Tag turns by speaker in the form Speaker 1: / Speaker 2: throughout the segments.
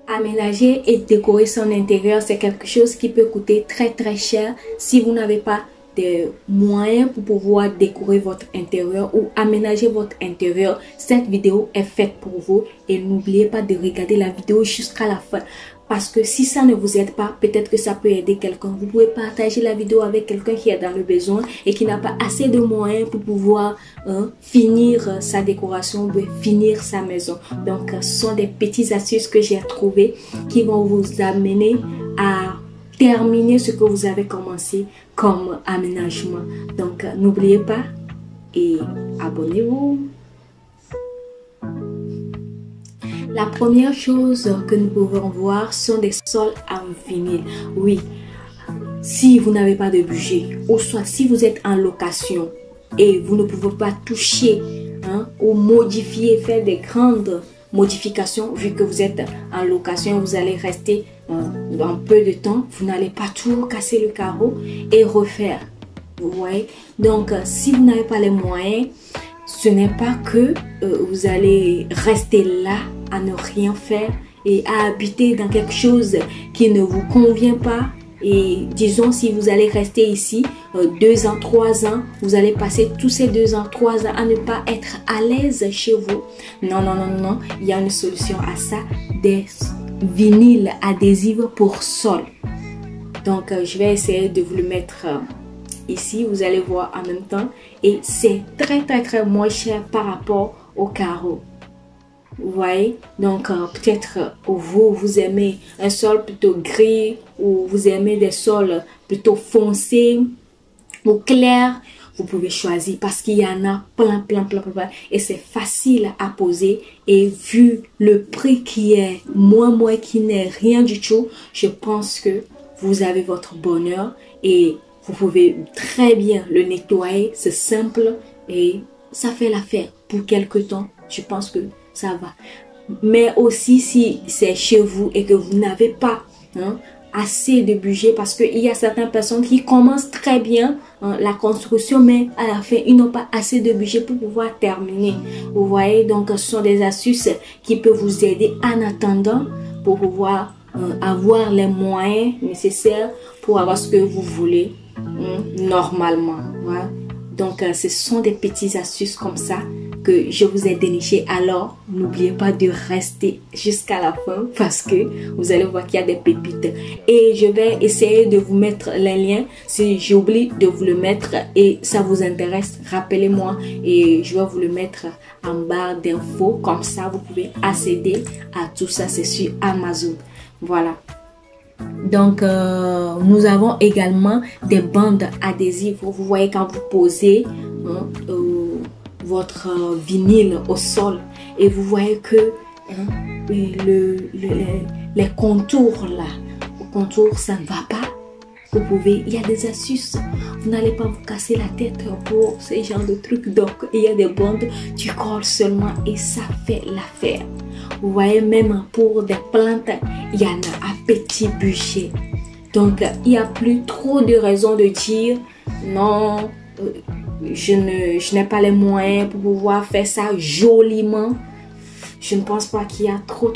Speaker 1: Aménager et décorer son intérieur, c'est quelque chose qui peut coûter très cher si vous n'avez pas des moyens pour pouvoir décorer votre intérieur ou aménager votre intérieur. Cette vidéo est faite pour vous et n'oubliez pas de regarder la vidéo jusqu'à la fin. Parce que si ça ne vous aide pas, peut-être que ça peut aider quelqu'un. Vous pouvez partager la vidéo avec quelqu'un qui est dans le besoin et qui n'a pas assez de moyens pour pouvoir finir sa décoration, ou finir sa maison. Donc, ce sont des petites astuces que j'ai trouvées qui vont vous amener à terminer ce que vous avez commencé comme aménagement. Donc, n'oubliez pas et abonnez-vous. La première chose que nous pouvons voir sont des sols en vinyle. Oui, si vous n'avez pas de budget, ou soit si vous êtes en location et vous ne pouvez pas toucher ou modifier, faire des grandes modifications, vu que vous êtes en location, vous allez rester dans peu de temps, vous n'allez pas toujours casser le carreau et refaire. Vous voyez? Donc, si vous n'avez pas les moyens, ce n'est pas que vous allez rester là à ne rien faire et à habiter dans quelque chose qui ne vous convient pas. Et disons, si vous allez rester ici 2 ans, 3 ans, vous allez passer tous ces 2 ans, 3 ans à ne pas être à l'aise chez vous. Non, non, non, non. Il y a une solution à ça. Des vinyles adhésifs pour sol. Donc, je vais essayer de vous le mettre ici. Vous allez voir en même temps. Et c'est très moins cher par rapport au carreau. Vous voyez, donc peut-être vous aimez un sol plutôt gris ou vous aimez des sols plutôt foncés ou clairs, vous pouvez choisir parce qu'il y en a plein et c'est facile à poser. Et vu le prix qui est moins qui n'est rien du tout, je pense que vous avez votre bonheur et vous pouvez très bien le nettoyer. C'est simple et ça fait l'affaire pour quelque temps. Je pense que ça va. Mais aussi si c'est chez vous et que vous n'avez pas assez de budget, parce qu'il y a certaines personnes qui commencent très bien la construction, mais à la fin, ils n'ont pas assez de budget pour pouvoir terminer. Vous voyez, donc ce sont des astuces qui peuvent vous aider en attendant pour pouvoir avoir les moyens nécessaires pour avoir ce que vous voulez normalement. Voilà. Donc, ce sont des petites astuces comme ça que je vous ai déniché. Alors, n'oubliez pas de rester jusqu'à la fin parce que vous allez voir qu'il y a des pépites. Et je vais essayer de vous mettre les liens. Si j'oublie de vous le mettre et ça vous intéresse, rappelez-moi et je vais vous le mettre en barre d'infos. Comme ça, vous pouvez accéder à tout ça. C'est sur Amazon. Voilà. Donc, nous avons également des bandes adhésives. Vous voyez quand vous posez votre vinyle au sol et vous voyez que les contours là, les contours ça ne va pas. Vous pouvez, il y a des astuces. Vous n'allez pas vous casser la tête pour ce genre de trucs. Donc, il y a des bandes, tu colles seulement et ça fait l'affaire. Vous voyez, même pour des plantes, il y en a à petit budget. Donc, il n'y a plus trop de raisons de dire non, je n'ai pas les moyens pour pouvoir faire ça joliment. Je ne pense pas qu'il y a trop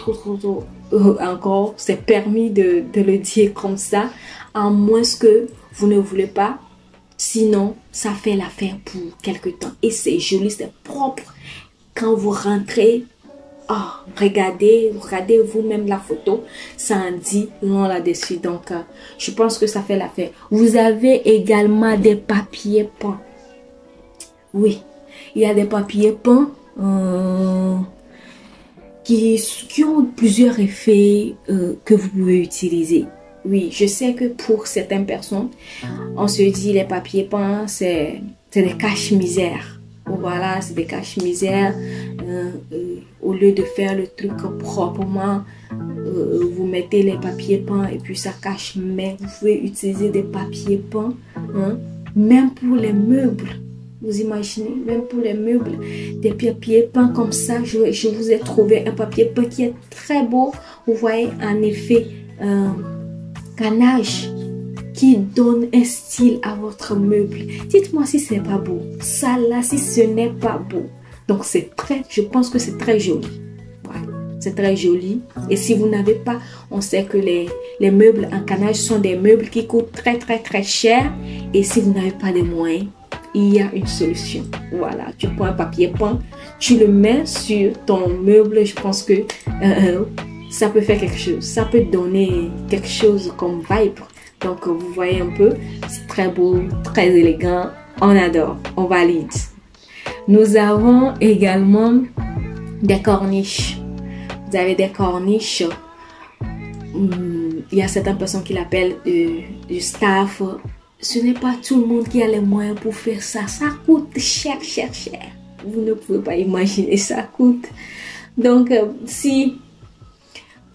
Speaker 1: encore, c'est permis de le dire comme ça, à moins que vous ne voulez pas. Sinon, ça fait l'affaire pour quelque temps. Et c'est joli, c'est propre. Quand vous rentrez, regardez vous-même la photo, ça en dit long là-dessus. Donc, je pense que ça fait l'affaire. Vous avez également des papiers peints. Oui, il y a des papiers peints qui ont plusieurs effets que vous pouvez utiliser. Oui, je sais que pour certaines personnes, on se dit les papiers peints, c'est des cache-misère. Voilà, c'est des cache-misère. Au lieu de faire le truc proprement, vous mettez les papiers peints et puis ça cache. Mais vous pouvez utiliser des papiers peints, même pour les meubles. Vous imaginez, même pour les meubles, des papiers peints comme ça. Je vous ai trouvé un papier peint qui est très beau. Vous voyez, en effet, canage qui donne un style à votre meuble. Dites-moi si c'est pas beau. Ça là, si ce n'est pas beau. Donc, je pense que c'est très joli. Ouais, c'est très joli. Et si vous n'avez pas, on sait que les meubles en canage sont des meubles qui coûtent très cher. Et si vous n'avez pas de moyens, il y a une solution. Voilà, tu prends un papier peint, tu le mets sur ton meuble. Je pense que ça peut faire quelque chose. Ça peut donner quelque chose comme vibe. Donc, vous voyez un peu, c'est très beau, très élégant. On adore, on valide. Nous avons également des corniches. Vous avez des corniches. Il y a certaines personnes qui l'appellent du staff. Ce n'est pas tout le monde qui a les moyens pour faire ça. Ça coûte cher. Vous ne pouvez pas imaginer, ça coûte. Donc, si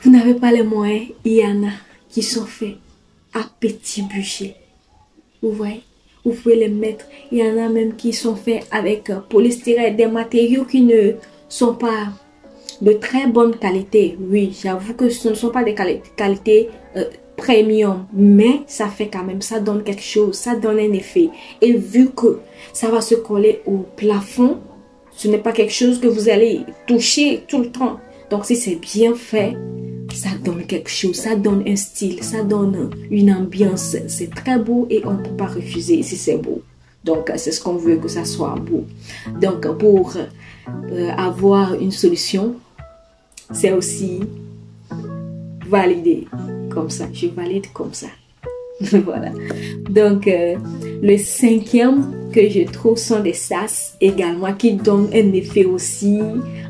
Speaker 1: vous n'avez pas les moyens, il y en a qui sont faits à petit budget. Vous voyez? Vous pouvez les mettre. Il y en a même qui sont faits avec polystyrène, des matériaux qui ne sont pas de très bonne qualité. Oui, j'avoue que ce ne sont pas des qualités premium, mais ça fait quand même, ça donne quelque chose, ça donne un effet. Et vu que ça va se coller au plafond, ce n'est pas quelque chose que vous allez toucher tout le temps. Donc si c'est bien fait, ça donne quelque chose, ça donne un style, ça donne une ambiance. C'est très beau et on ne peut pas refuser si c'est beau. Donc c'est ce qu'on veut, que ça soit beau. Donc pour avoir une solution, c'est aussi valider comme ça. Je valide comme ça. Voilà. Donc le cinquième que je trouve sont des sas également qui donnent un effet aussi,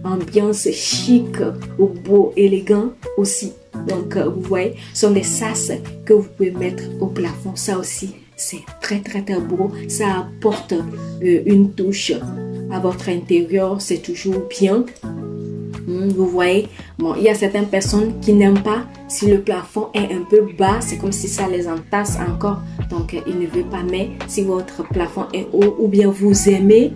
Speaker 1: ambiance chic, ou beau, élégant aussi. Donc vous voyez, sont des sas que vous pouvez mettre au plafond. Ça aussi, c'est très beau. Ça apporte une touche à votre intérieur. C'est toujours bien. Vous voyez, bon, il y a certaines personnes qui n'aiment pas si le plafond est un peu bas, c'est comme si ça les entasse encore. Donc, ils ne veulent pas. Mais si votre plafond est haut, ou bien vous aimez,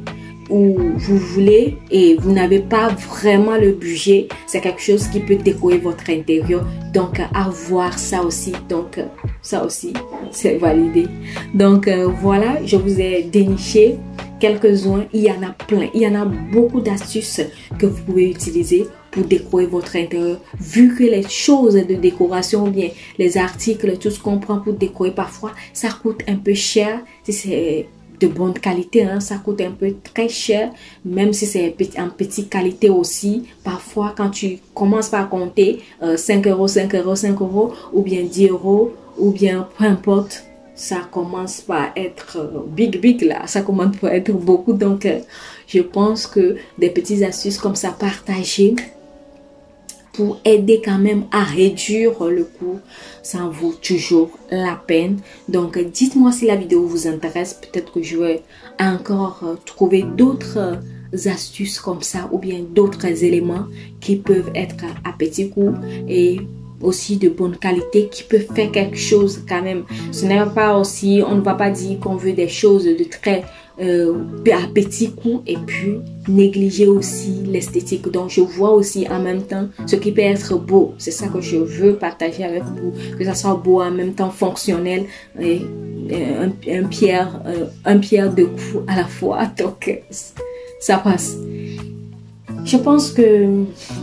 Speaker 1: ou vous voulez, et vous n'avez pas vraiment le budget, c'est quelque chose qui peut décorer votre intérieur. Donc, avoir ça aussi. Donc, ça aussi, c'est validé. Donc, voilà, je vous ai déniché quelques-uns. Il y en a plein. Il y en a beaucoup d'astuces que vous pouvez utiliser pour décorer votre intérieur. Vu que les choses de décoration, ou bien les articles, tout ce qu'on prend pour décorer, parfois, ça coûte un peu cher. Si c'est de bonne qualité, hein, ça coûte un peu très cher. Même si c'est en petite qualité aussi. Parfois, quand tu commences par compter 5 euros, 5 euros, 5 euros, ou bien 10 euros, ou bien peu importe, ça commence par être big là, ça commence par être beaucoup. Donc je pense que des petites astuces comme ça partagées pour aider quand même à réduire le coût, ça en vaut toujours la peine. Donc dites-moi si la vidéo vous intéresse, peut-être que je vais encore trouver d'autres astuces comme ça, ou bien d'autres éléments qui peuvent être à petit coût et aussi de bonne qualité, qui peut faire quelque chose quand même. Ce n'est pas aussi, on ne va pas dire qu'on veut des choses de très à petit coût et puis négliger aussi l'esthétique. Donc je vois aussi en même temps ce qui peut être beau. C'est ça que je veux partager avec vous, que ça soit beau en même temps fonctionnel et un pierre de coups à la fois. Donc ça passe. Je pense que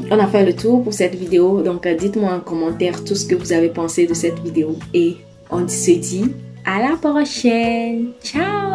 Speaker 1: on a fait le tour pour cette vidéo. Donc dites-moi en commentaire tout ce que vous avez pensé de cette vidéo et on se dit à la prochaine. Ciao.